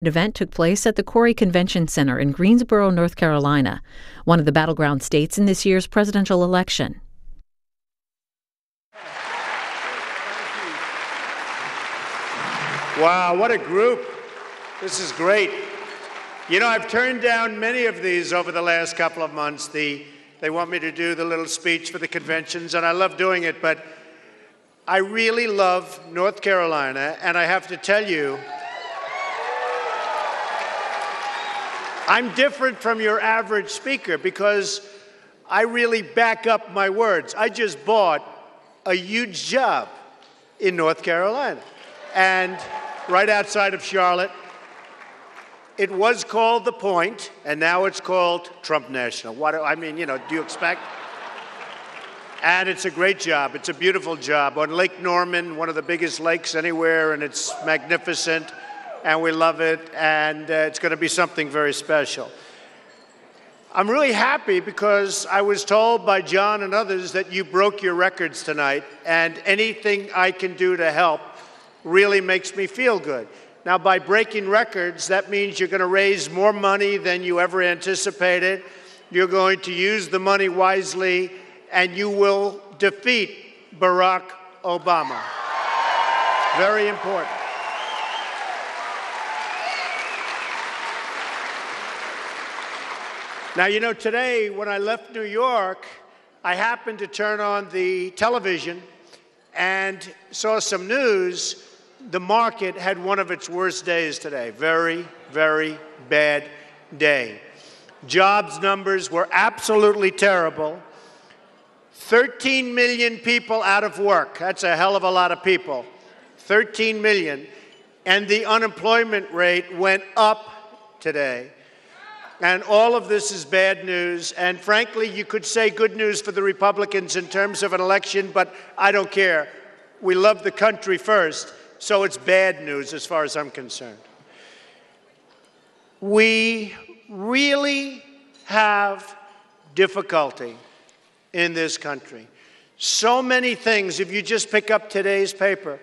event took place at the Corey Convention Center in Greensboro, North Carolina, one of the battleground states in this year's presidential election. Wow, what a group. This is great. You know, I've turned down many of these over the last couple of months. They want me to do the little speech for the conventions, and I love doing it, but I really love North Carolina, and I have to tell you, I'm different from your average speaker because I really back up my words. I just bought a huge job in North Carolina, and right outside of Charlotte. It was called The Point, and now it's called Trump National. Do you expect? And it's a great job. It's a beautiful job on Lake Norman, one of the biggest lakes anywhere, and it's magnificent, and we love it, and it's going to be something very special. I'm really happy because I was told by John and others that you broke your records tonight, and anything I can do to help really makes me feel good. Now, by breaking records, that means you're going to raise more money than you ever anticipated. You're going to use the money wisely, and you will defeat Barack Obama. Very important. Now, you know, today when I left New York, I happened to turn on the television and saw some news. The market had one of its worst days today. Very, very bad day. Jobs numbers were absolutely terrible. 13 million people out of work. That's a hell of a lot of people. 13 million. And the unemployment rate went up today. And all of this is bad news. And frankly, you could say good news for the Republicans in terms of an election, but I don't care. We love the country first. So it's bad news as far as I'm concerned. We really have difficulty in this country. So many things, if you just pick up today's paper.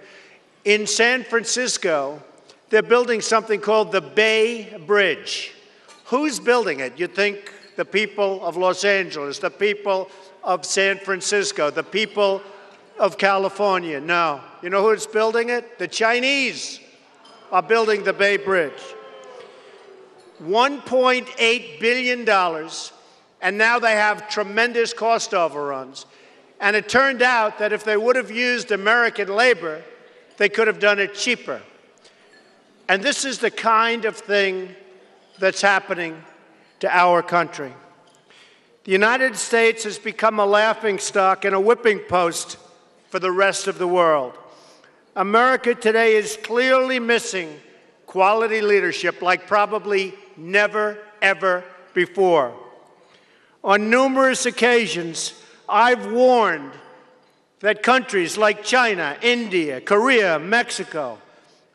In San Francisco, they're building something called the Bay Bridge. Who's building it? You'd think the people of Los Angeles, the people of San Francisco, the people of California. No. You know who's building it? The Chinese are building the Bay Bridge. $1.8 billion, and now they have tremendous cost overruns. And it turned out that if they would have used American labor, they could have done it cheaper. And this is the kind of thing that's happening to our country. The United States has become a laughingstock and a whipping post for the rest of the world. America today is clearly missing quality leadership like probably never, ever before. On numerous occasions, I've warned that countries like China, India, Korea, Mexico,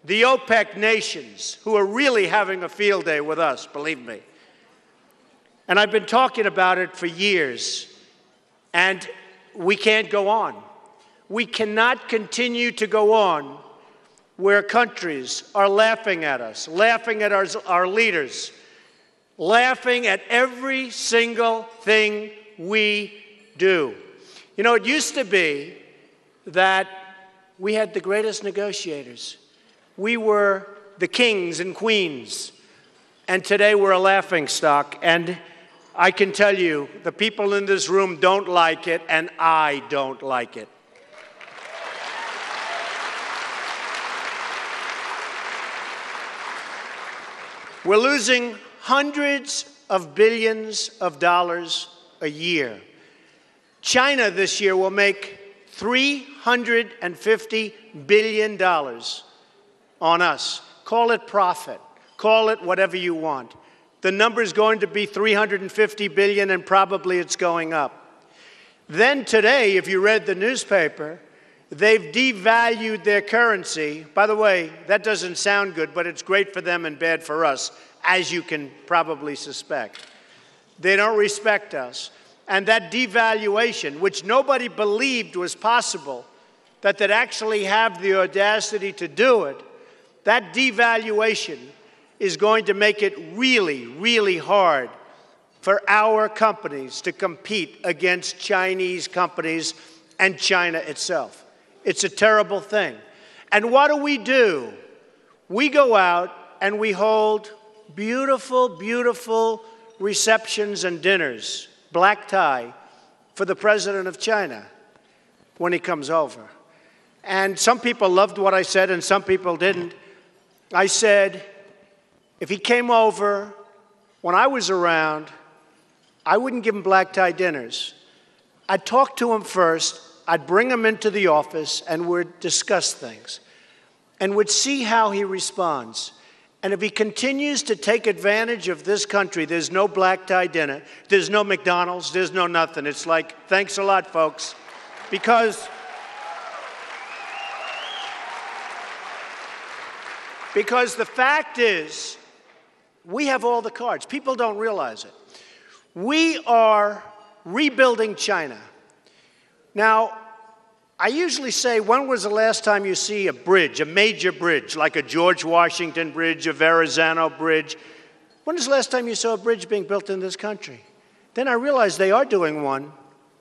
the OPEC nations, who are really having a field day with us, believe me. And I've been talking about it for years, and we can't go on. We cannot continue to go on where countries are laughing at us, laughing at our leaders, laughing at every single thing we do. You know, it used to be that we had the greatest negotiators. We were the kings and queens, and today we're a laughingstock. And I can tell you, the people in this room don't like it, and I don't like it. We're losing hundreds of billions of dollars a year. China this year will make $350 billion on us. Call it profit. Call it whatever you want. The number is going to be $350 billion, and probably it's going up. Then today, if you read the newspaper, they've devalued their currency. By the way, that doesn't sound good, but it's great for them and bad for us, as you can probably suspect. They don't respect us. And that devaluation, which nobody believed was possible, that they'd actually have the audacity to do it, that devaluation is going to make it really, really hard for our companies to compete against Chinese companies and China itself. It's a terrible thing. And what do? We go out and we hold beautiful, beautiful receptions and dinners, black tie, for the president of China when he comes over. And some people loved what I said and some people didn't. I said, if he came over when I was around, I wouldn't give him black tie dinners. I'd talk to him first, I'd bring him into the office, and we'd discuss things. And we'd see how he responds. And if he continues to take advantage of this country, there's no black tie dinner, there's no McDonald's, there's no nothing. It's like, thanks a lot, folks. Because the fact is, we have all the cards. People don't realize it. We are rebuilding China. Now, I usually say, when was the last time you see a bridge, a major bridge, like a George Washington Bridge, a Verrazano Bridge? When was the last time you saw a bridge being built in this country? Then I realized they are doing one,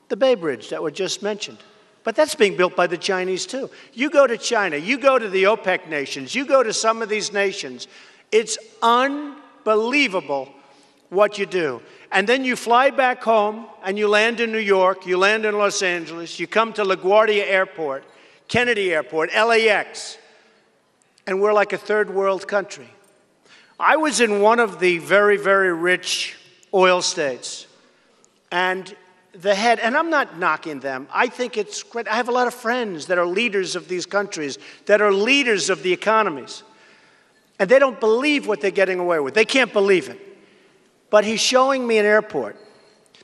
the Bay Bridge that was just mentioned. But that's being built by the Chinese, too. You go to China, you go to the OPEC nations, you go to some of these nations, it's unbelievable what you do. And then you fly back home and you land in New York, you land in Los Angeles, you come to LaGuardia Airport, Kennedy Airport, LAX, and we're like a third world country. I was in one of the very, very rich oil states, and the head, and I'm not knocking them, I think it's great. I have a lot of friends that are leaders of these countries, that are leaders of the economies, and they don't believe what they're getting away with. They can't believe it. But he's showing me an airport,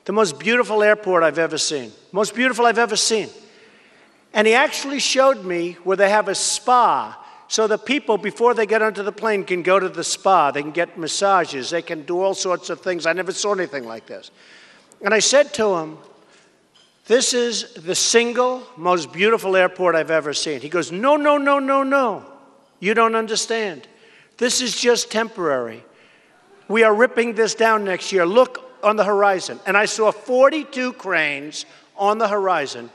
the most beautiful airport I've ever seen, most beautiful I've ever seen. And he actually showed me where they have a spa, so the people, before they get onto the plane, can go to the spa. They can get massages. They can do all sorts of things. I never saw anything like this. And I said to him, this is the single most beautiful airport I've ever seen. He goes, no, no, no, no, no. You don't understand. This is just temporary. We are ripping this down next year. Look on the horizon. And I saw 42 cranes on the horizon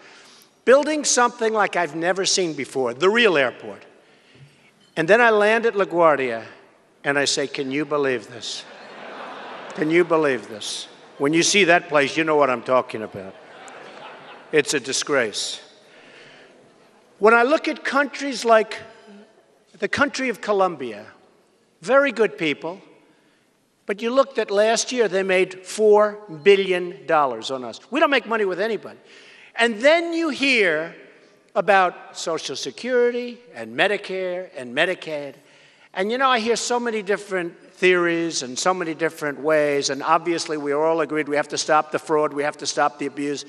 building something like I've never seen before, the real airport. And then I land at LaGuardia, and I say, can you believe this? Can you believe this? When you see that place, you know what I'm talking about. It's a disgrace. When I look at countries like the country of Colombia, very good people, but you looked at last year, they made $4 billion on us. We don't make money with anybody. And then you hear about Social Security and Medicare and Medicaid. And you know, I hear so many different theories and so many different ways, and obviously we are all agreed we have to stop the fraud, we have to stop the abuse.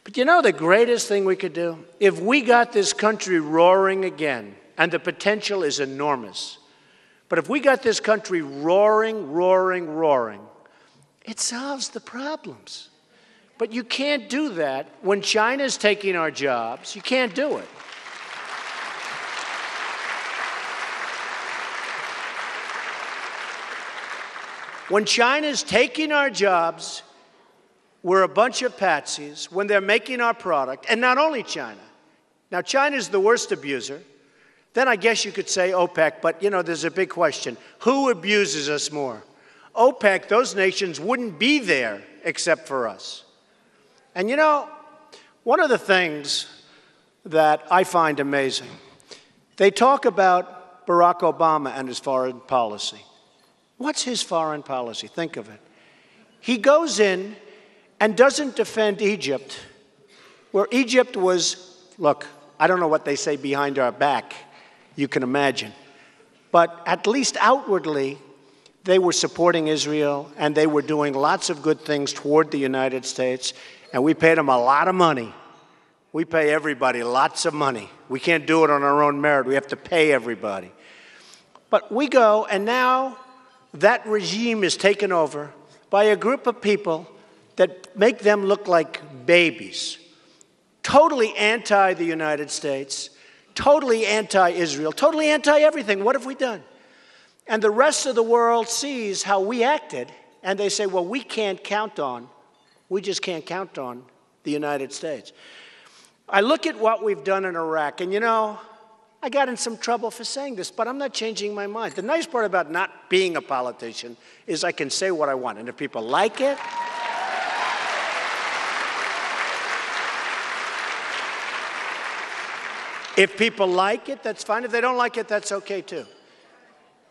But you know the greatest thing we could do? If we got this country roaring again, and the potential is enormous, but if we got this country roaring, roaring, roaring, it solves the problems. But you can't do that when China's taking our jobs. You can't do it. When China's taking our jobs, we're a bunch of patsies. When they're making our product, and not only China. Now, China's the worst abuser. Then I guess you could say OPEC, but, you know, there's a big question. Who abuses us more? OPEC, those nations wouldn't be there except for us. And, you know, one of the things that I find amazing, they talk about Barack Obama and his foreign policy. What's his foreign policy? Think of it. He goes in and doesn't defend Egypt, where Egypt was, look, I don't know what they say behind our back. You can imagine. But at least outwardly, they were supporting Israel, and they were doing lots of good things toward the United States, and we paid them a lot of money. We pay everybody lots of money. We can't do it on our own merit. We have to pay everybody. But we go, and now that regime is taken over by a group of people that make them look like babies, totally anti the United States, totally anti-Israel, totally anti-everything. What have we done? And the rest of the world sees how we acted, and they say, well, we just can't count on the United States. I look at what we've done in Iraq, and I got in some trouble for saying this, but I'm not changing my mind. The nice part about not being a politician is I can say what I want, and if people like it, that's fine. If they don't like it, that's okay too.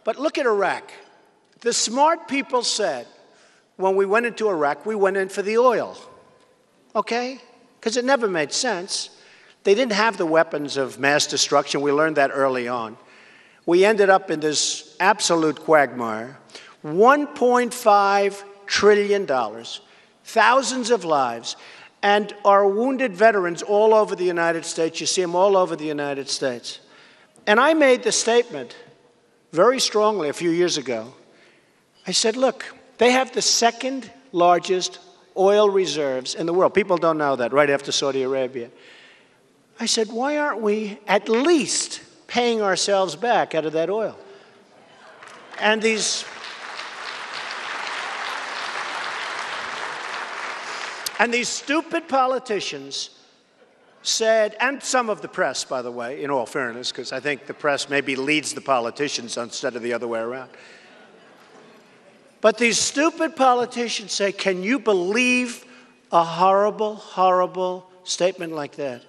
But look at Iraq. The smart people said, when we went into Iraq, we went in for the oil, okay? Because it never made sense. They didn't have the weapons of mass destruction. We learned that early on. We ended up in this absolute quagmire. $1.5 trillion, thousands of lives, and our wounded veterans all over the United States. You see them all over the United States. And I made the statement very strongly a few years ago. I said, look, they have the second largest oil reserves in the world. People don't know that, right after Saudi Arabia. I said, why aren't we at least paying ourselves back out of that oil? And these stupid politicians said, and some of the press, by the way, in all fairness, because I think the press maybe leads the politicians instead of the other way around. But these stupid politicians say, can you believe a horrible, horrible statement like that?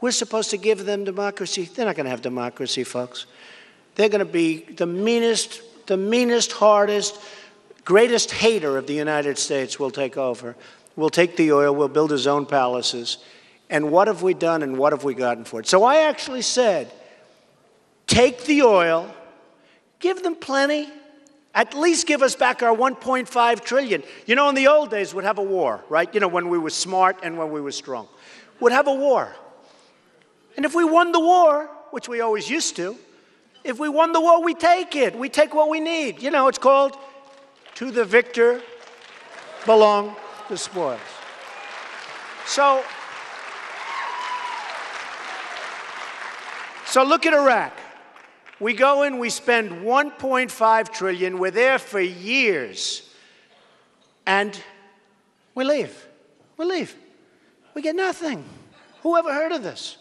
We're supposed to give them democracy. They're not going to have democracy, folks. They're going to be the meanest, hardest, greatest hater of the United States will take over. We'll take the oil, we'll build his own palaces. And what have we done and what have we gotten for it? So I actually said, take the oil, give them plenty, at least give us back our $1.5 trillion. In the old days, we'd have a war, right? When we were smart and when we were strong. We'd have a war. And if we won the war, which we always used to, if we won the war, we take it. We take what we need. It's called, to the victor belong the spoils. So look at Iraq. We go in, we spend $1.5 trillion. We're there for years. And we leave. We get nothing. Who ever heard of this?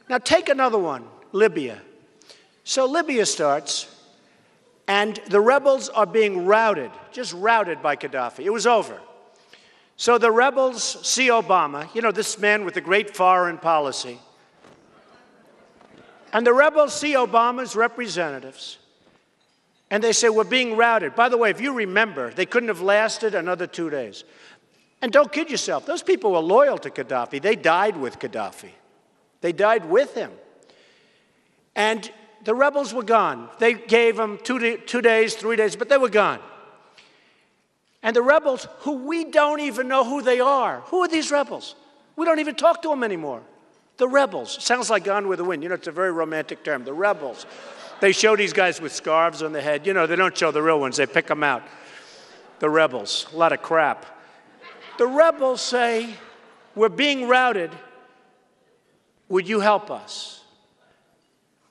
Now take another one, Libya. So Libya starts, and the rebels are being routed, just routed by Gaddafi. It was over. So the rebels see Obama, this man with the great foreign policy. And the rebels see Obama's representatives, and they say, we're being routed. By the way, if you remember, they couldn't have lasted another 2 days. And don't kid yourself, those people were loyal to Gaddafi. They died with Gaddafi. They died with him. And the rebels were gone. They gave them 2 days, 3 days, but they were gone. And the rebels, who we don't even know who they are. Who are these rebels? We don't even talk to them anymore. The rebels. Sounds like Gone with the Wind. It's a very romantic term. The rebels. They show these guys with scarves on their head. They don't show the real ones. They pick them out. The rebels. A lot of crap. The rebels say, we're being routed. Would you help us?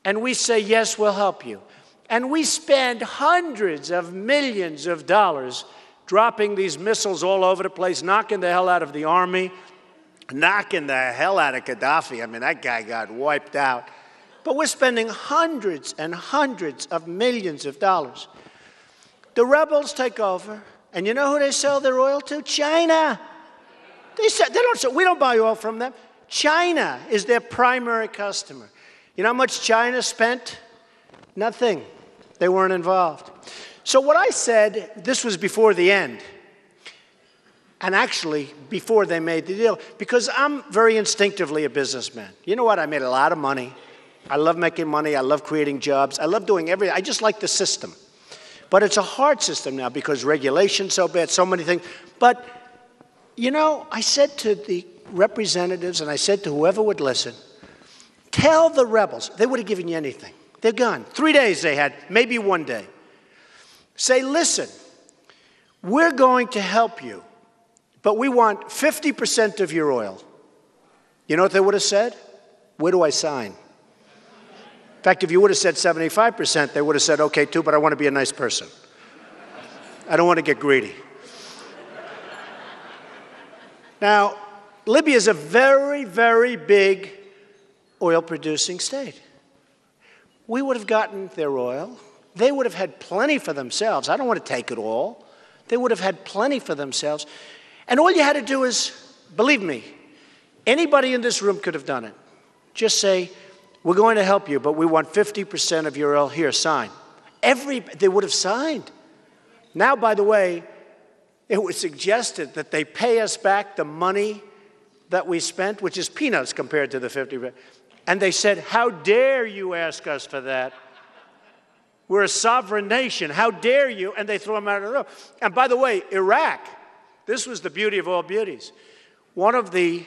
And we say, yes, we'll help you. And we spend hundreds of millions of dollars dropping these missiles all over the place, knocking the hell out of the army, knocking the hell out of Gaddafi. I mean, that guy got wiped out. But we're spending hundreds and hundreds of millions of dollars. The rebels take over, and you know who they sell their oil to? China. We don't buy oil from them. China is their primary customer. You know how much China spent? Nothing. They weren't involved. So what I said, this was before the end, and actually before they made the deal, because I'm very instinctively a businessman. You know what? I made a lot of money. I love making money. I love creating jobs. I love doing everything. I just like the system. But it's a hard system now because regulation's so bad, so many things. But, I said to the representatives, and I said to whoever would listen, tell the rebels, they would have given you anything. They're gone. 3 days they had, maybe 1 day. Say, listen, we're going to help you, but we want 50% of your oil. You know what they would have said? Where do I sign? In fact, if you would have said 75%, they would have said, okay, too, but I want to be a nice person. I don't want to get greedy. Now, Libya is a very, very big oil-producing state. We would have gotten their oil. They would have had plenty for themselves. I don't want to take it all. They would have had plenty for themselves. And all you had to do is, believe me, anybody in this room could have done it. Just say, we're going to help you, but we want 50% of your oil here, sign. They would have signed. Now, by the way, it was suggested that they pay us back the money that we spent, which is peanuts compared to the 50%. And they said, how dare you ask us for that? We're a sovereign nation. How dare you? And they threw them out of the room. And by the way, Iraq, this was the beauty of all beauties. One of the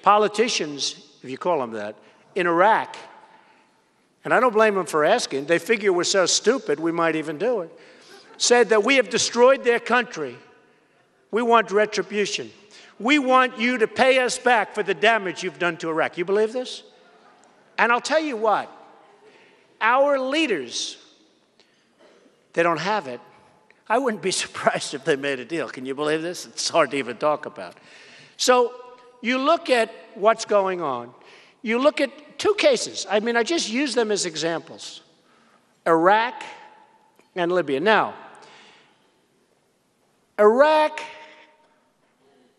politicians, if you call them that, in Iraq, and I don't blame them for asking, they figure we're so stupid we might even do it, said that we have destroyed their country. We want retribution. We want you to pay us back for the damage you've done to Iraq. You believe this? And I'll tell you what, our leaders, they don't have it. I wouldn't be surprised if they made a deal. Can you believe this? It's hard to even talk about. So you look at what's going on. You look at two cases. I mean, I just use them as examples. Iraq and Libya. Now, Iraq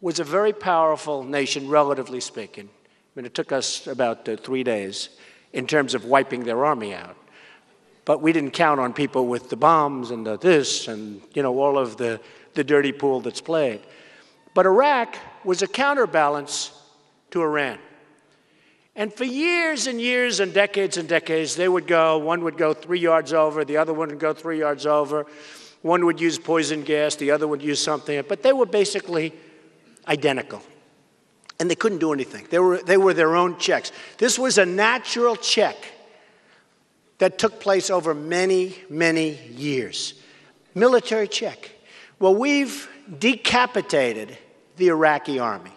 was a very powerful nation, relatively speaking. I mean, it took us about 3 days in terms of wiping their army out. But we didn't count on people with the bombs and the this and, you know, all of the dirty pool that's played. But Iraq was a counterbalance to Iran. And for years and years and decades, they would go, one would go 3 yards over, the other one would go 3 yards over. One would use poison gas, the other would use something. But they were basically identical. And they couldn't do anything. They were their own checks. This was a natural check that took place over many, many years. Military check. Well, we've decapitated the Iraqi army.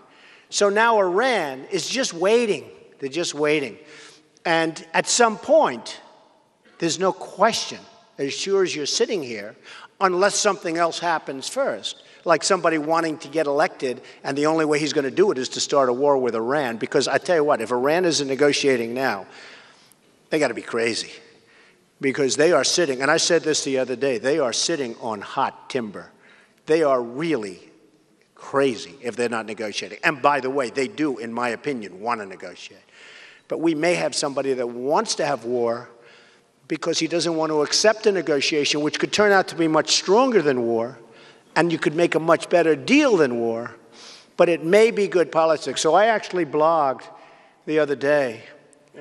So now Iran is just waiting. They're just waiting. And at some point, there's no question, as sure as you're sitting here, unless something else happens first, like somebody wanting to get elected, and the only way he's going to do it is to start a war with Iran. Because I tell you what, if Iran isn't negotiating now, they got to be crazy. Because they are sitting, and I said this the other day, they are sitting on hot timber. They are really crazy if they're not negotiating. And by the way, they do, in my opinion, want to negotiate. But we may have somebody that wants to have war because he doesn't want to accept a negotiation, which could turn out to be much stronger than war, and you could make a much better deal than war, but it may be good politics. So I actually blogged the other day.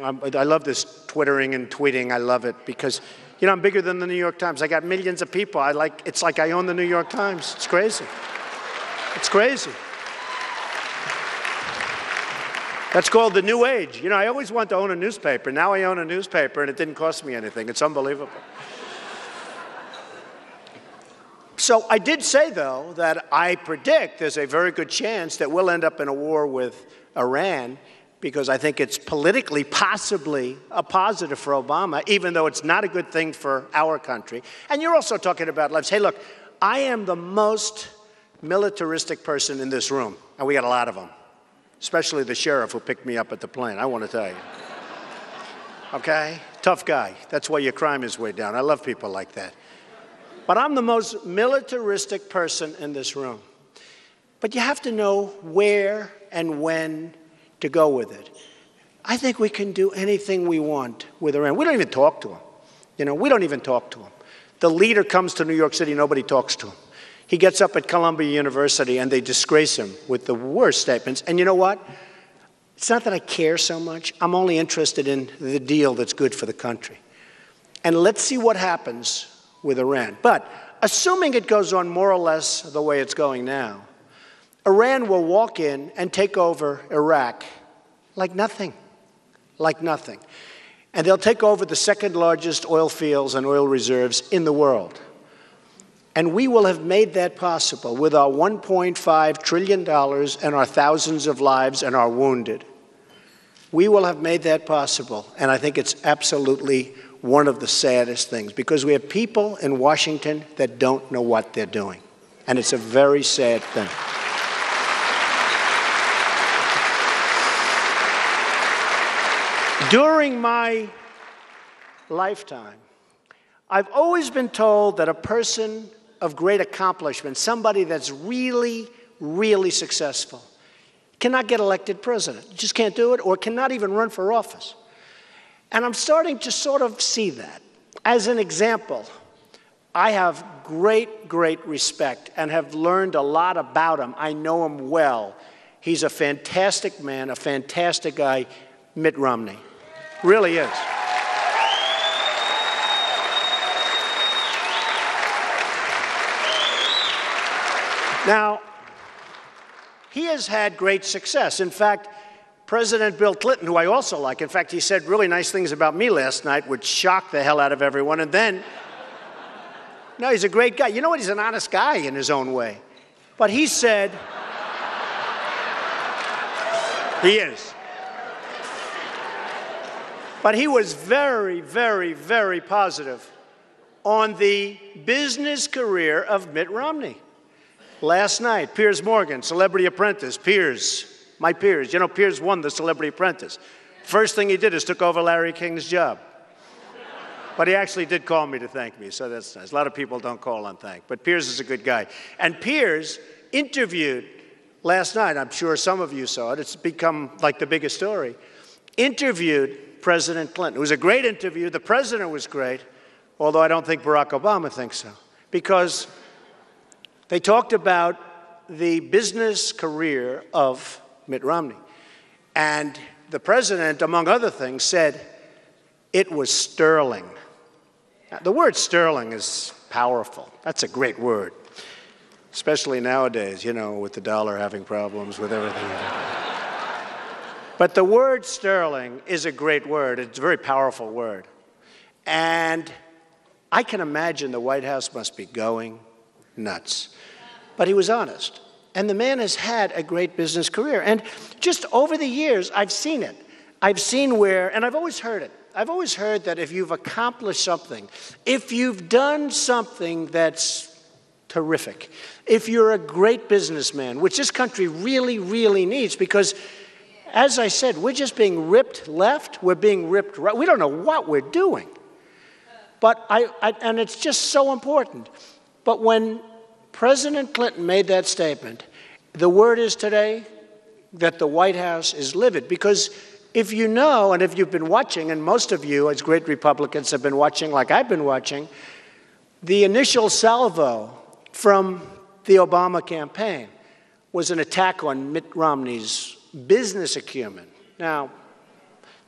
I love this twittering and tweeting. I love it because, you know, I'm bigger than the New York Times. I got millions of people. It's like I own the New York Times. It's crazy. It's crazy. That's called the New Age. You know, I always wanted to own a newspaper. Now I own a newspaper, and it didn't cost me anything. It's unbelievable. So I did say, though, that I predict there's a very good chance that we'll end up in a war with Iran because I think it's politically possibly a positive for Obama, even though it's not a good thing for our country. And you're also talking about lives. Hey, look, I am the most militaristic person in this room, and we got a lot of them, especially the sheriff who picked me up at the plane, I want to tell you. Okay? Tough guy. That's why your crime is way down. I love people like that. But I'm the most militaristic person in this room. But you have to know where and when to go with it. I think we can do anything we want with Iran. We don't even talk to them. You know, we don't even talk to them. The leader comes to New York City, nobody talks to him. He gets up at Columbia University and they disgrace him with the worst statements. And you know what? It's not that I care so much. I'm only interested in the deal that's good for the country. And let's see what happens with Iran. But assuming it goes on more or less the way it's going now, Iran will walk in and take over Iraq like nothing, like nothing. And they'll take over the second largest oil fields and oil reserves in the world. And we will have made that possible with our $1.5 trillion and our thousands of lives and our wounded. We will have made that possible, and I think it's absolutely one of the saddest things, because we have people in Washington that don't know what they're doing, and it's a very sad thing. During my lifetime, I've always been told that a person of great accomplishment, somebody that's really, really successful, cannot get elected president. You just can't do it, or cannot even run for office. And I'm starting to sort of see that. As an example, I have great, great respect and have learned a lot about him. I know him well. He's a fantastic man, a fantastic guy, Mitt Romney. Really is. Now, he has had great success. In fact, President Bill Clinton, who I also like, in fact, he said really nice things about me last night, which shocked the hell out of everyone. And then, no, he's a great guy. You know what? He's an honest guy in his own way. But he said, he is. But he was very, very, very positive on the business career of Mitt Romney. Last night, Piers Morgan, Celebrity Apprentice, my Piers. You know, Piers won the Celebrity Apprentice. First thing he did is took over Larry King's job. But he actually did call me to thank me, so that's nice. A lot of people don't call and thank, but Piers is a good guy. And Piers interviewed last night, I'm sure some of you saw it, it's become like the biggest story, interviewed President Clinton. It was a great interview. The president was great, although I don't think Barack Obama thinks so, because they talked about the business career of Mitt Romney. And the president, among other things, said it was sterling. Now, the word sterling is powerful. That's a great word, especially nowadays, you know, with the dollar having problems with everything. But the word sterling is a great word. It's a very powerful word. And I can imagine the White House must be going nuts. But he was honest. And the man has had a great business career. And just over the years, I've seen it. I've seen where, and I've always heard it. I've always heard that if you've accomplished something, if you've done something that's terrific, if you're a great businessman, which this country really, really needs, because as I said, we're just being ripped left, we're being ripped right. We don't know what we're doing. But and it's just so important. But when President Clinton made that statement, the word is today that the White House is livid, because if you know, and if you've been watching, and most of you as great Republicans have been watching like I've been watching, the initial salvo from the Obama campaign was an attack on Mitt Romney's business acumen. Now,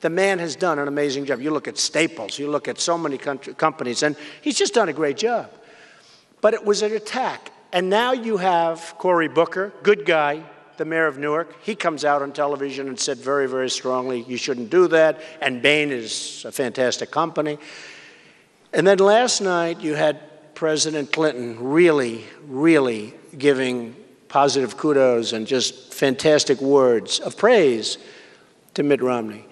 the man has done an amazing job. You look at Staples, you look at so many companies, and he's just done a great job. But it was an attack. And now you have Cory Booker, good guy, the mayor of Newark. He comes out on television and said very, very strongly, you shouldn't do that. And Bain is a fantastic company. And then last night, you had President Clinton really, really giving positive kudos and just fantastic words of praise to Mitt Romney.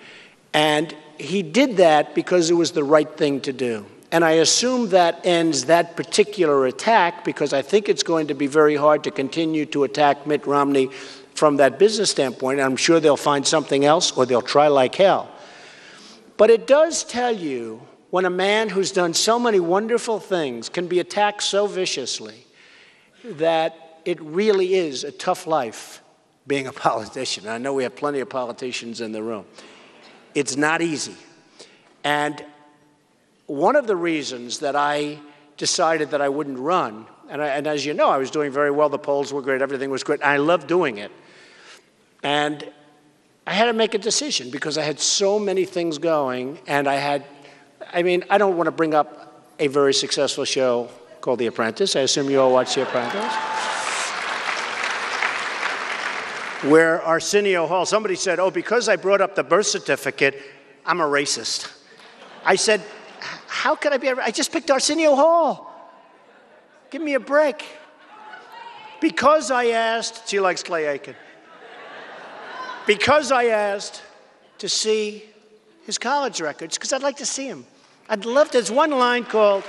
And he did that because it was the right thing to do. And I assume that ends that particular attack, because I think it's going to be very hard to continue to attack Mitt Romney from that business standpoint. I'm sure they'll find something else, or they'll try like hell. But it does tell you when a man who's done so many wonderful things can be attacked so viciously that it really is a tough life being a politician. I know we have plenty of politicians in the room. It's not easy. And one of the reasons that I decided that I wouldn't run, and as you know, I was doing very well, the polls were great, everything was great, and I loved doing it. And I had to make a decision because I had so many things going, and I don't want to bring up a very successful show called The Apprentice. I assume you all watch The Apprentice. Where Arsenio Hall, somebody said, oh, because I brought up the birth certificate, I'm a racist. I said, how could I be? I just picked Arsenio Hall. Give me a break. Because I asked, she likes Clay Aiken. Because I asked to see his college records because I'd like to see him. I'd love to. There's one line called,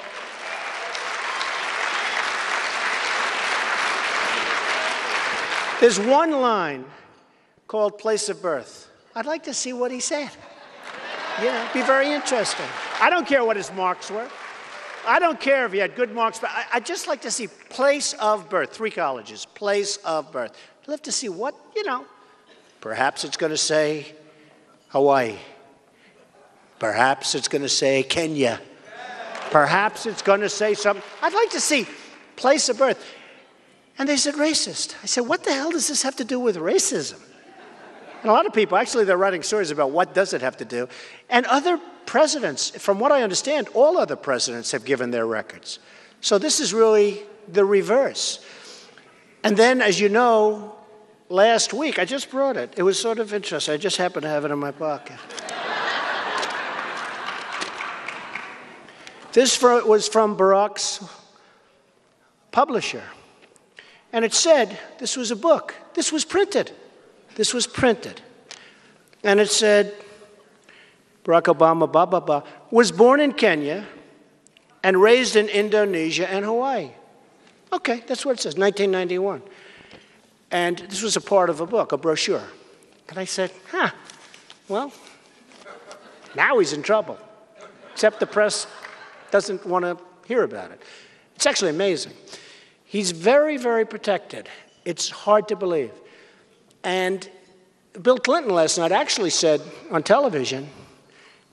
there's one line called Place of Birth. I'd like to see what he said. You know, it'd be very interesting. I don't care what his marks were. I don't care if he had good marks, but I'd just like to see place of birth, 3 colleges, place of birth. I'd love to see what, you know, perhaps it's going to say Hawaii. Perhaps it's going to say Kenya. Perhaps it's going to say something. I'd like to see place of birth. And they said racist. I said, what the hell does this have to do with racism? And a lot of people, actually, they're writing stories about what does it have to do. And other presidents, from what I understand, all other presidents have given their records. So this is really the reverse. And then, as you know, last week, I just brought it. It was sort of interesting. I just happened to have it in my pocket. This was from Barack's publisher. And it said, this was a book. This was printed. This was printed. And it said, Barack Obama, blah, blah, blah, was born in Kenya and raised in Indonesia and Hawaii. Okay, that's what it says, 1991. And this was a part of a book, a brochure. And I said, well, now he's in trouble. Except the press doesn't want to hear about it. It's actually amazing. He's very, very protected. It's hard to believe. And Bill Clinton last night actually said on television,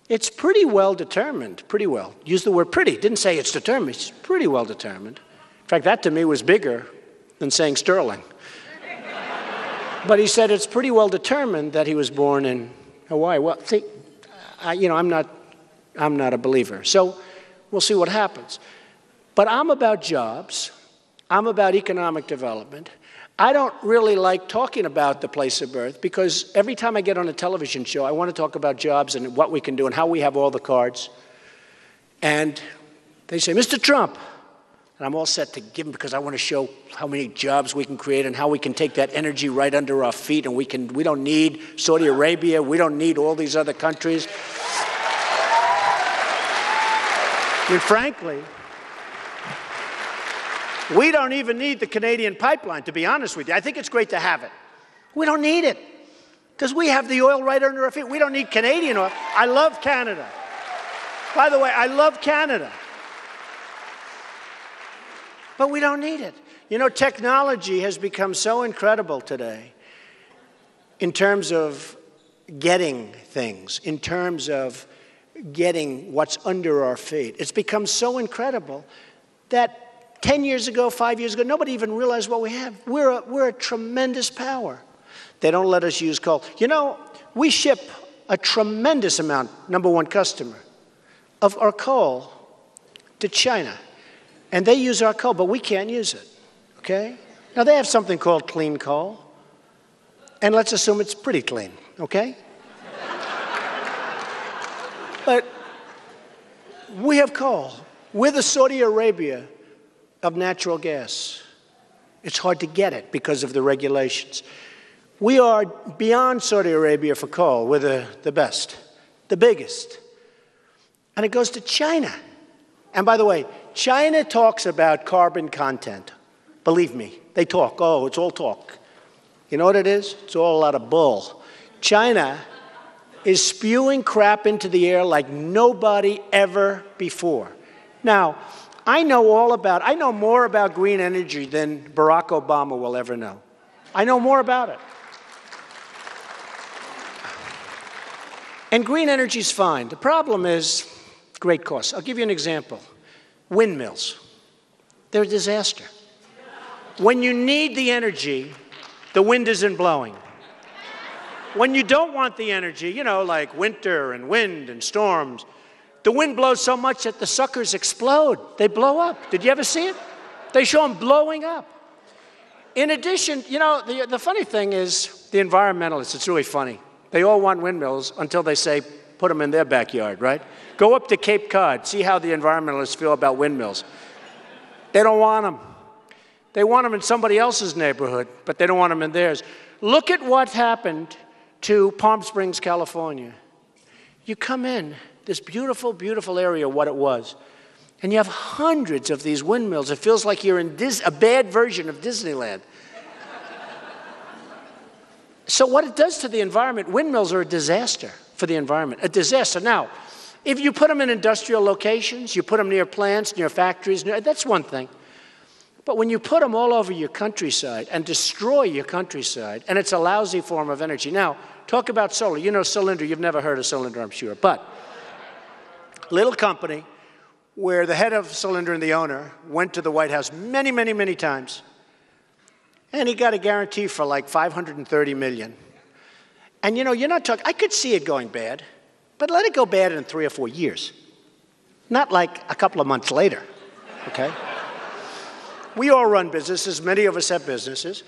it's pretty well determined, pretty well. Used the word pretty, didn't say it's determined, it's pretty well determined. In fact, that to me was bigger than saying sterling. But he said it's pretty well determined that he was born in Hawaii. Well, see, I'm not a believer. So we'll see what happens. But I'm about jobs. I'm about economic development. I don't really like talking about the place of birth because every time I get on a television show, I want to talk about jobs and what we can do and how we have all the cards. And they say, Mr. Trump. And I'm all set to give them because I want to show how many jobs we can create and how we can take that energy right under our feet. And we don't need Saudi Arabia. We don't need all these other countries. I mean, frankly, we don't even need the Canadian pipeline, to be honest with you. I think it's great to have it. We don't need it because we have the oil right under our feet. We don't need Canadian oil. I love Canada. By the way, I love Canada. But we don't need it. You know, technology has become so incredible today in terms of getting things, in terms of getting what's under our feet. It's become so incredible that 10 years ago, 5 years ago, nobody even realized what we have. We're a tremendous power. They don't let us use coal. You know, we ship a tremendous amount, number one customer, of our coal to China. And they use our coal, but we can't use it, okay? Now, they have something called clean coal. And let's assume it's pretty clean, okay? But we have coal. We're the Saudi Arabia of natural gas. It's hard to get it because of the regulations. We are beyond Saudi Arabia for coal. We're the best, the biggest. And it goes to China. And by the way, China talks about carbon content. Believe me, they talk. Oh, it's all talk. You know what it is? It's all a lot of bull. China is spewing crap into the air like nobody ever before. Now, I know more about green energy than Barack Obama will ever know. I know more about it. And green energy is fine. The problem is great cost. I'll give you an example. Windmills. They're a disaster. When you need the energy, the wind isn't blowing. When you don't want the energy, you know, like winter and wind and storms, the wind blows so much that the suckers explode. They blow up. Did you ever see it? They show them blowing up. In addition, you know, the funny thing is the environmentalists, it's really funny. They all want windmills until they say, put them in their backyard, right? Go up to Cape Cod, see how the environmentalists feel about windmills. They don't want them. They want them in somebody else's neighborhood, but they don't want them in theirs. Look at what happened to Palm Springs, California. You come in, this beautiful, beautiful area, what it was, and you have hundreds of these windmills. It feels like you're in a bad version of Disneyland. So what it does to the environment, windmills are a disaster for the environment, a disaster. Now, if you put them in industrial locations, you put them near plants, near factories, that's one thing. But when you put them all over your countryside and destroy your countryside, and it's a lousy form of energy. Now, talk about solar. You know Cylinder, you've never heard of Cylinder, I'm sure. But little company where the head of Cylinder and the owner went to the White House many, many, many times. And he got a guarantee for like $530 million. And you know, you're not talking, I could see it going bad, but let it go bad in 3 or 4 years. Not like a couple of months later, okay? We all run businesses, many of us have businesses.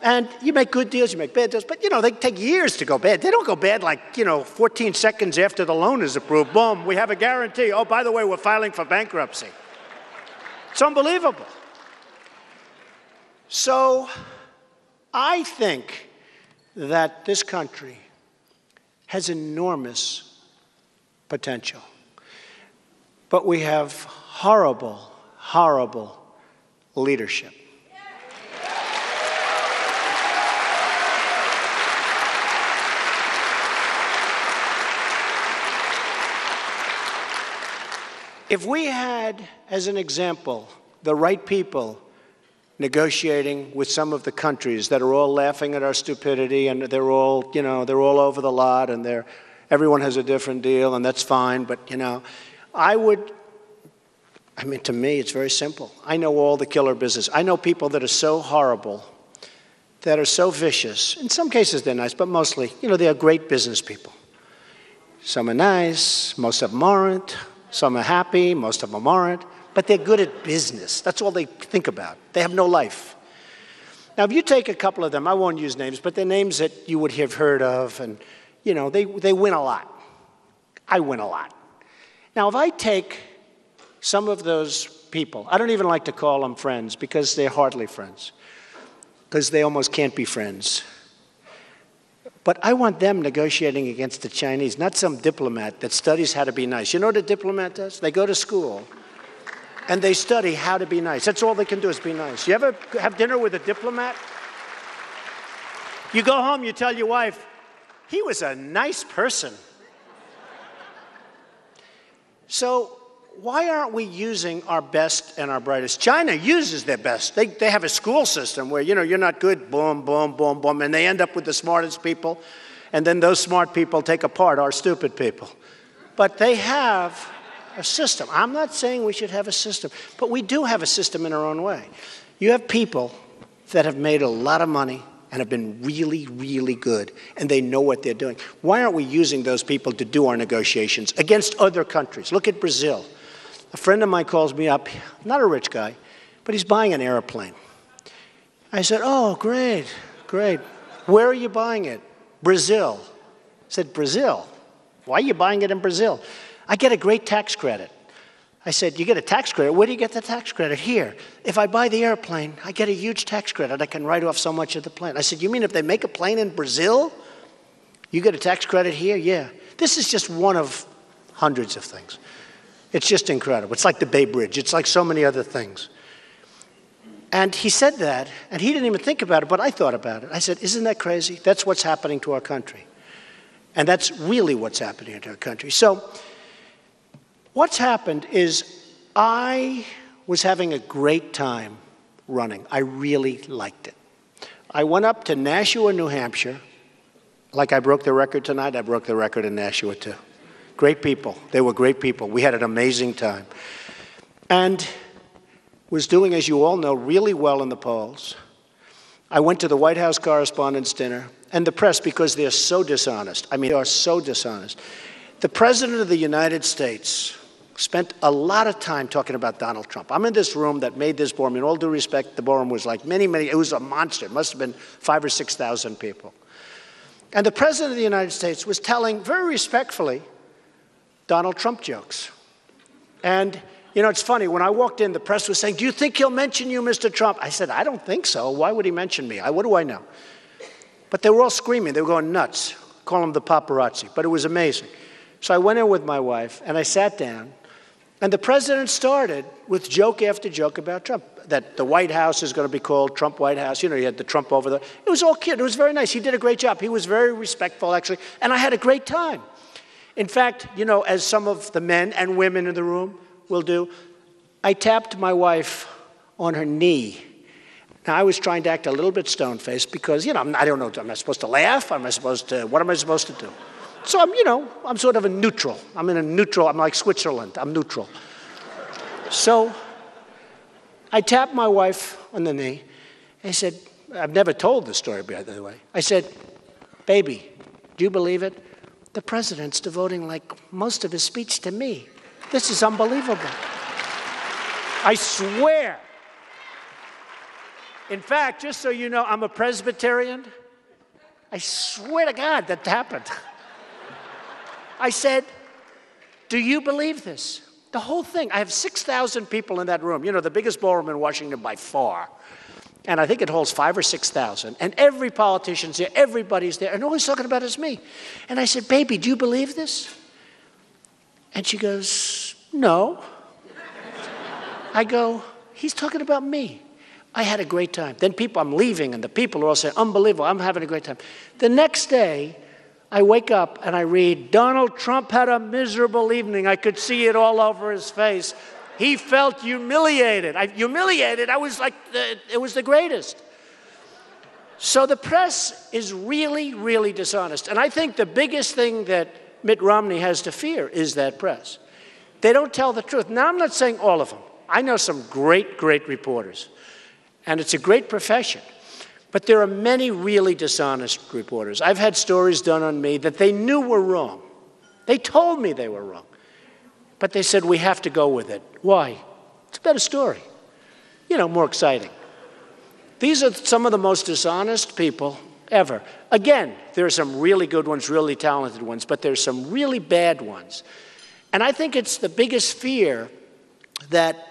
And you make good deals, you make bad deals, but you know, they take years to go bad. They don't go bad like, 14 seconds after the loan is approved, boom, we have a guarantee. Oh, by the way, we're filing for bankruptcy. It's unbelievable. So I think that this country has enormous potential. But we have horrible, horrible leadership. If we had, as an example, the right people negotiating with some of the countries that are all laughing at our stupidity and they're all over the lot and everyone has a different deal and that's fine, but to me, it's very simple. I know all the killer business. I know people that are so horrible, that are so vicious. In some cases, they're nice, but mostly, they are great business people. Some are nice, most of them aren't. Some are happy, most of them aren't. But they're good at business. That's all they think about. They have no life. Now, if you take a couple of them, I won't use names, but they're names that you would have heard of, and, they win a lot. I win a lot. Now, if I take some of those people, I don't even like to call them friends because they're hardly friends, because they almost can't be friends. But I want them negotiating against the Chinese, not some diplomat that studies how to be nice. You know what a diplomat does? They go to school, and they study how to be nice. That's all they can do is be nice. You ever have dinner with a diplomat? You go home, you tell your wife, he was a nice person. So why aren't we using our best and our brightest? China uses their best. They have a school system where, you're not good, boom, boom, boom, boom, and they end up with the smartest people, and then those smart people take apart our stupid people. But they have a system. I'm not saying we should have a system, but we do have a system in our own way. You have people that have made a lot of money and have been really, really good, and they know what they're doing. Why aren't we using those people to do our negotiations against other countries? Look at Brazil. A friend of mine calls me up, not a rich guy, but he's buying an airplane. I said, oh, great, great. Where are you buying it? Brazil. I said, Brazil? Why are you buying it in Brazil? I get a great tax credit. I said, you get a tax credit? Where do you get the tax credit? Here. If I buy the airplane, I get a huge tax credit. I can write off so much of the plane. I said, you mean if they make a plane in Brazil, you get a tax credit here? Yeah. This is just one of hundreds of things. It's just incredible. It's like the Bay Bridge. It's like so many other things. And he said that, and he didn't even think about it, but I thought about it. I said, isn't that crazy? That's what's happening to our country. And that's really what's happening to our country. So what's happened is I was having a great time running. I really liked it. I went up to Nashua, New Hampshire. Like I broke the record tonight, I broke the record in Nashua too. Great people. They were great people. We had an amazing time. And was doing, as you all know, really well in the polls. I went to the White House Correspondents' Dinner, and the press, because they're so dishonest. I mean, they are so dishonest. The President of the United States spent a lot of time talking about Donald Trump. I'm in this room that made this ballroom. In all due respect, the ballroom was like many, it was a monster. It must have been 5,000 or 6,000 people. And the President of the United States was telling, very respectfully, Donald Trump jokes. And, it's funny, when I walked in, the press was saying, do you think he'll mention you, Mr. Trump? I said, I don't think so. Why would he mention me? What do I know? But they were all screaming. They were going nuts. Call them the paparazzi, but it was amazing. So I went in with my wife, and I sat down, and the president started with joke after joke about Trump, that the White House is going to be called Trump White House. You know, you had the Trump over there. It was all cute. It was very nice. He did a great job. He was very respectful, actually, and I had a great time. In fact, you know, as some of the men and women in the room will do, I tapped my wife on her knee. Now, I was trying to act a little bit stone-faced because, you know, I don't know, am I supposed to laugh? What am I supposed to do? So I'm sort of a neutral. I'm like Switzerland. I'm neutral. So I tapped my wife on the knee. I said, I've never told this story, by the way. I said, baby, do you believe it? The president's devoting like most of his speech to me. This is unbelievable. I swear. In fact, just so you know, I'm a Presbyterian. I swear to God that happened. I said, do you believe this? The whole thing. I have 6,000 people in that room. You know, the biggest ballroom in Washington by far. And I think it holds 5,000 or 6,000. And every politician's there, everybody's there, and all he's talking about is me. And I said, baby, do you believe this? And she goes, no. I go, he's talking about me. I had a great time. Then I'm leaving, and the people are all saying, unbelievable, I'm having a great time. The next day, I wake up and I read, Donald Trump had a miserable evening. I could see it all over his face. He felt humiliated. I was like, it was the greatest. So the press is really, really dishonest. And I think the biggest thing that Mitt Romney has to fear is that press. They don't tell the truth. Now, I'm not saying all of them. I know some great, great reporters. And it's a great profession. But there are many really dishonest reporters. I've had stories done on me that they knew were wrong. They told me they were wrong. But they said, we have to go with it. Why? It's a better story. You know, more exciting. These are some of the most dishonest people ever. Again, there are some really good ones, really talented ones, but there's some really bad ones. And I think it's the biggest fear that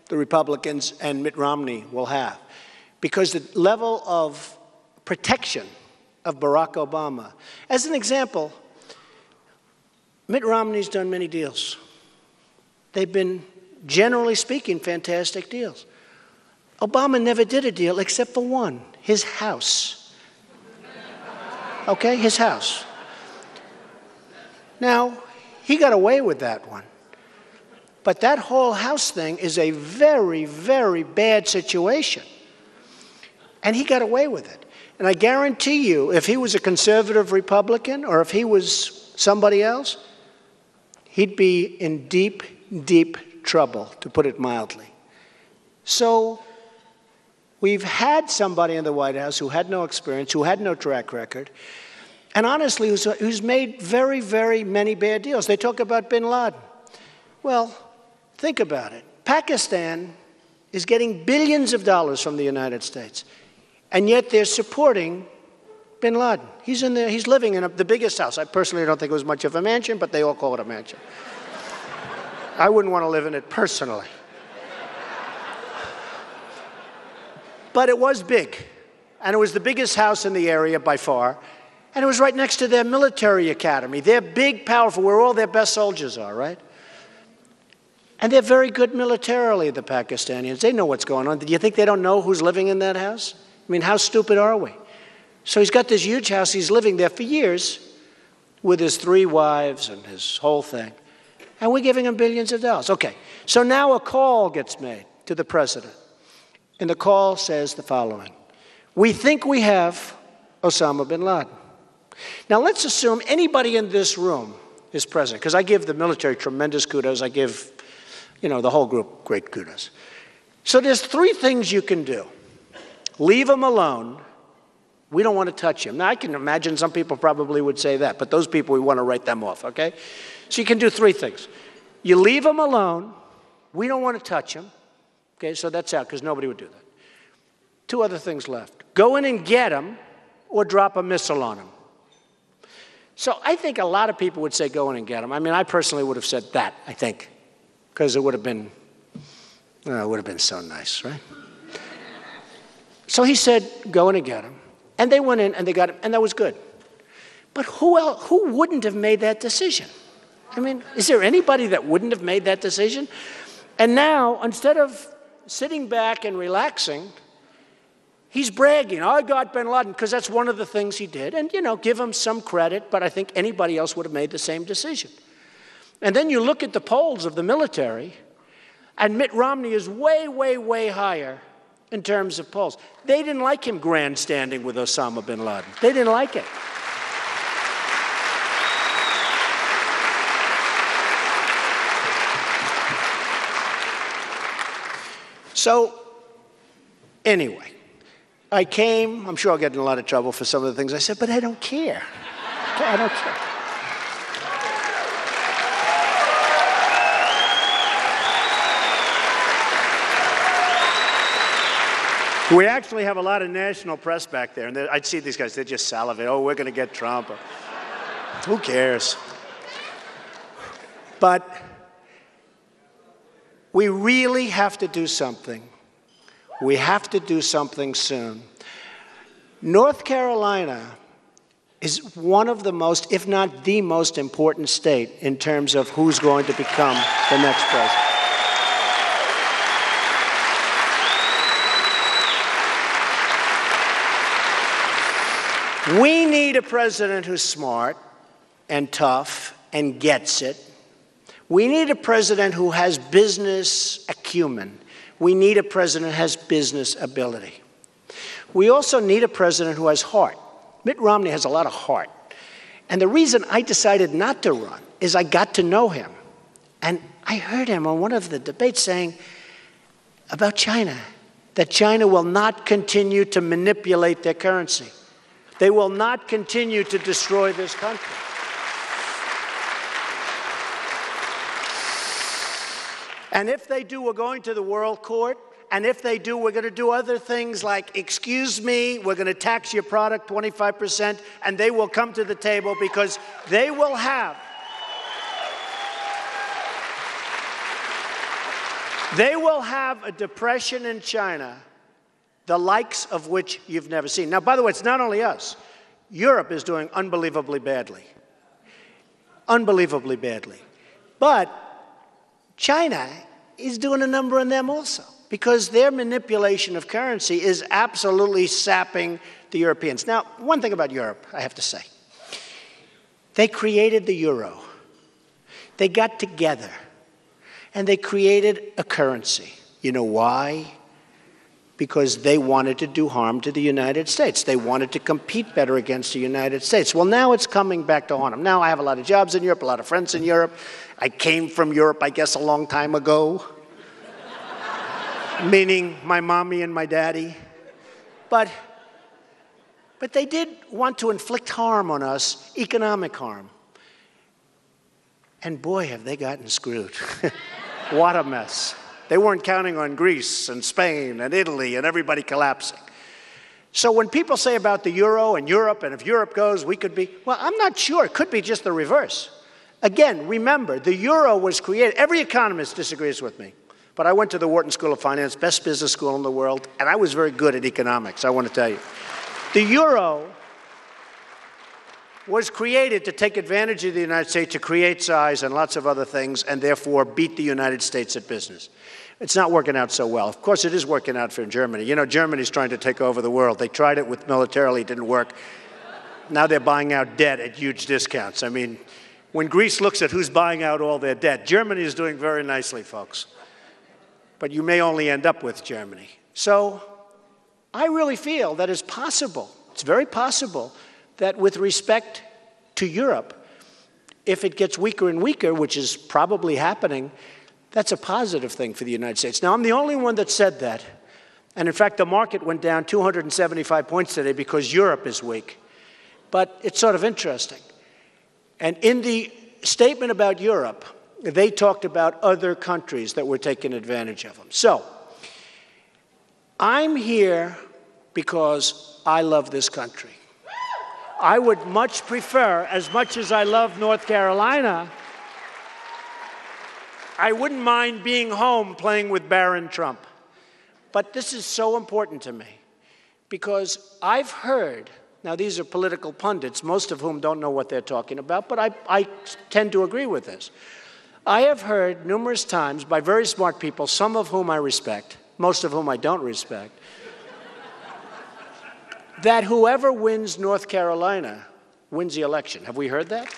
the Republicans and Mitt Romney will have, because the level of protection of Barack Obama. As an example, Mitt Romney's done many deals. They've been, generally speaking, fantastic deals. Obama never did a deal except for one, his house. Okay, his house. Now, he got away with that one. But that whole house thing is a very, very bad situation. And he got away with it. And I guarantee you, if he was a conservative Republican or if he was somebody else, he'd be in deep, deep trouble, to put it mildly. So we've had somebody in the White House who had no experience, who had no track record, and honestly, who's made very, very many bad deals. They talk about bin Laden. Well, think about it. Pakistan is getting billions of dollars from the United States, and yet they're supporting bin Laden. He's in there. He's living in the biggest house. I personally don't think it was much of a mansion, but they all call it a mansion. I wouldn't want to live in it personally. But it was big, and it was the biggest house in the area by far, and it was right next to their military academy. They're big, powerful, where all their best soldiers are, right? And they're very good militarily, the Pakistanis. They know what's going on. Do you think they don't know who's living in that house? I mean, how stupid are we? So he's got this huge house. He's living there for years with his 3 wives and his whole thing. And we're giving him billions of dollars. Okay, so now a call gets made to the president. And the call says the following. We think we have Osama bin Laden. Now, let's assume anybody in this room is president, because I give the military tremendous kudos. I give, the whole group great kudos. So there's 3 things you can do. Leave him alone. We don't want to touch him. Now, I can imagine some people probably would say that, but those people, we want to write them off, okay? So you can do 3 things. You leave him alone. We don't want to touch him. Okay, so that's out, because nobody would do that. 2 other things left. Go in and get him, or drop a missile on him. So I think a lot of people would say go in and get him. I mean, I personally would have said that, I think, because it would have been so nice, right? So he said, go in and get him. And they went in and they got him, and that was good. But who wouldn't have made that decision? I mean, is there anybody that wouldn't have made that decision? And now, instead of sitting back and relaxing, he's bragging, I got bin Laden, because that's one of the things he did. And, give him some credit, but I think anybody else would have made the same decision. And then you look at the polls of the military, and Mitt Romney is way, way, way higher in terms of polls. They didn't like him grandstanding with Osama bin Laden. They didn't like it. So, anyway, I came. I'm sure I'll get in a lot of trouble for some of the things I said, but I don't care. I don't care. We actually have a lot of national press back there, and I'd see these guys, they just salivate, oh, we're going to get Trump. Who cares? But we really have to do something. We have to do something soon. North Carolina is one of the most, if not the most important state in terms of who's going to become the next president. We need a president who's smart and tough and gets it. We need a president who has business acumen. We need a president who has business ability. We also need a president who has heart. Mitt Romney has a lot of heart. And the reason I decided not to run is I got to know him. And I heard him on one of the debates saying about China, that China will not continue to manipulate their currency. They will not continue to destroy this country. And if they do, we're going to the World Court. And if they do, we're going to do other things like, excuse me, we're going to tax your product 25%, and they will come to the table because they will have a depression in China, the likes of which you've never seen. Now, by the way, it's not only us. Europe is doing unbelievably badly. Unbelievably badly. But China is doing a number on them also, because their manipulation of currency is absolutely sapping the Europeans. Now, one thing about Europe, I have to say. They created the euro. They got together, and they created a currency. You know why? Because they wanted to do harm to the United States. They wanted to compete better against the United States. Well, now it's coming back to haunt them. Now I have a lot of jobs in Europe, a lot of friends in Europe. I came from Europe, I guess, a long time ago, meaning my mommy and my daddy. But they did want to inflict harm on us, economic harm. And boy, have they gotten screwed. What a mess. They weren't counting on Greece and Spain and Italy and everybody collapsing. So when people say about the euro and Europe, and if Europe goes, we could be, well, I'm not sure. It could be just the reverse. Again, remember, the euro was created. Every economist disagrees with me. But I went to the Wharton School of Finance, best business school in the world, and I was very good at economics, I want to tell you. The euro was created to take advantage of the United States, to create size and lots of other things, and therefore beat the United States at business. It's not working out so well. Of course, it is working out for Germany. You know, Germany's trying to take over the world. They tried it with militarily, it didn't work. Now they're buying out debt at huge discounts. I mean, when Greece looks at who's buying out all their debt, Germany is doing very nicely, folks. But you may only end up with Germany. So I really feel that it's possible, it's very possible, that with respect to Europe, if it gets weaker and weaker, which is probably happening, that's a positive thing for the United States. Now, I'm the only one that said that. And in fact, the market went down 275 points today because Europe is weak. But it's sort of interesting. And in the statement about Europe, they talked about other countries that were taking advantage of them. So, I'm here because I love this country. I would much prefer, as much as I love North Carolina, I wouldn't mind being home playing with Baron Trump. But this is so important to me because I've heard Now, these are political pundits, most of whom don't know what they're talking about, but I tend to agree with this. I have heard numerous times by very smart people, some of whom I respect, most of whom I don't respect, that whoever wins North Carolina wins the election. Have we heard that?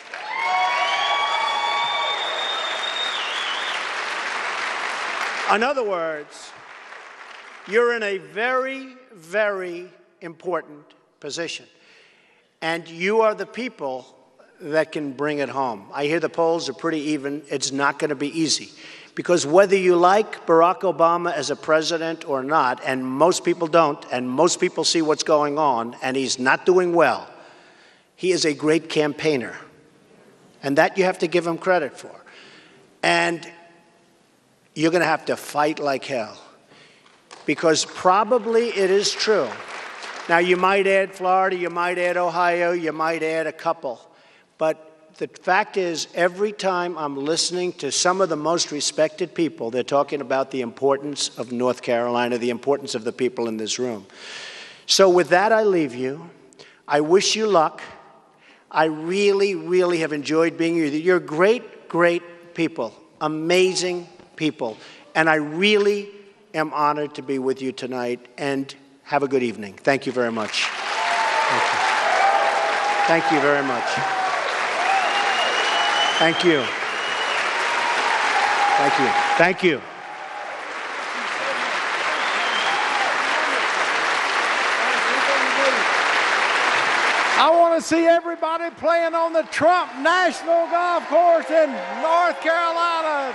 In other words, you're in a very, very important position. And you are the people that can bring it home. I hear the polls are pretty even. It's not going to be easy. Because whether you like Barack Obama as a president or not, and most people don't, and most people see what's going on, and he's not doing well, he is a great campaigner. And that you have to give him credit for. And you're going to have to fight like hell. Because probably it is true. Now, you might add Florida, you might add Ohio, you might add a couple. But the fact is, every time I'm listening to some of the most respected people, they're talking about the importance of North Carolina, the importance of the people in this room. So with that, I leave you. I wish you luck. I really, really have enjoyed being here. You're great, great people, amazing people. And I really am honored to be with you tonight. And have a good evening. Thank you very much. Thank you. Thank you very much. Thank you. Thank you. Thank you. I want to see everybody playing on the Trump National Golf Course in North Carolina.